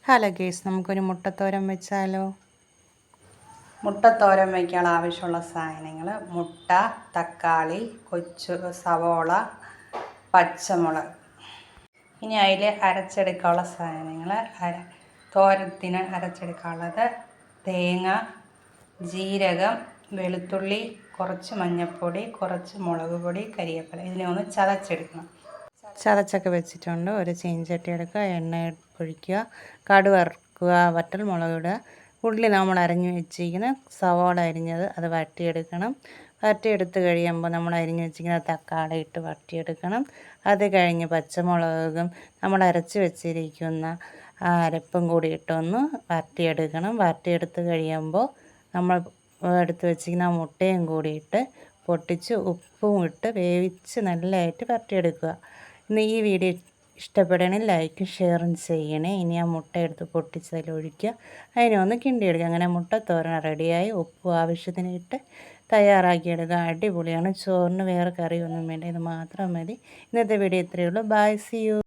Hello guys, നമുക്കൊരു മുട്ടത്തോരൻ വെച്ചാലോ? മുട്ടത്തോരൻ വയ്ക്കാൻ ആവശ്യമുള്ള സാധനങ്ങൾ: മുട്ട, തക്കാളി, കൊച്ചു സവോള, പച്ചമുളക്. ഇനി അതിൽ അരച്ചെടുക്കാനുള്ള സാധനങ്ങൾ: തോരത്തിന് അരച്ചെടുക്കാനുള്ളത് തേങ്ങ, ജീരകം, വെളുത്തുള്ളി, കുറച്ച് മഞ്ഞൾപ്പൊടി, കുറച്ച് മുളക് പൊടി, കരിവേപ്പില. ഇതിനെ ഒന്ന് ചതച്ചെടുക്കണം. ചതച്ചൊക്കെ വെച്ചിട്ടുണ്ട്. ഒരു ചീനച്ചട്ടി എടുക്കുക, എണ്ണ ഒഴിക്കുക, കടുക് വറുക്കുക, വറ്റൽ മുളക് ഇടുക, ഉള്ളി നമ്മൾ അരിഞ്ഞ് വെച്ചിരിക്കുന്ന സവോള അരിഞ്ഞത് അത് വഴറ്റിയെടുക്കണം. വഴറ്റിയെടുത്ത് കഴിയുമ്പോൾ നമ്മൾ അരിഞ്ഞ് വെച്ചിരിക്കുന്ന തക്കാളി ഇട്ട് വഴറ്റിയെടുക്കണം. അത് കഴിഞ്ഞ് പച്ചമുളകും നമ്മൾ അരച്ച് വെച്ചിരിക്കുന്ന അരപ്പും കൂടി ഇട്ടൊന്ന് വഴറ്റിയെടുക്കണം. വഴറ്റിയെടുത്ത് കഴിയുമ്പോൾ നമ്മൾ എടുത്ത് വെച്ചിരിക്കുന്ന മുട്ടയും കൂടി ഇട്ട് പൊട്ടിച്ച് ഉപ്പും ഇട്ട് വേവിച്ച് നല്ലതായിട്ട് വഴറ്റിയെടുക്കുക. ഇന്ന് ഈ വീഡിയോ ഇഷ്ടപ്പെടണേ ലൈക്കും ഷെയറും ചെയ്യണേ. ഇനി ആ മുട്ട എടുത്ത് പൊട്ടിച്ചതിൽ ഒഴിക്കുക, അതിനെ ഒന്ന് കിണ്ടിയെടുക്കുക. അങ്ങനെ മുട്ടത്തോരൻ റെഡിയായി. ഉപ്പ് ആവശ്യത്തിന് ഇട്ട് തയ്യാറാക്കിയെടുക്കുക. അടിപൊളിയാണ്. ചോറിന് വേറെ കറിയൊന്നും വേണ്ട, ഇത് മാത്രം മതി. ഇന്നത്തെ വീഡിയോ ഇത്രയേ ഉള്ളൂ. Bye, see U.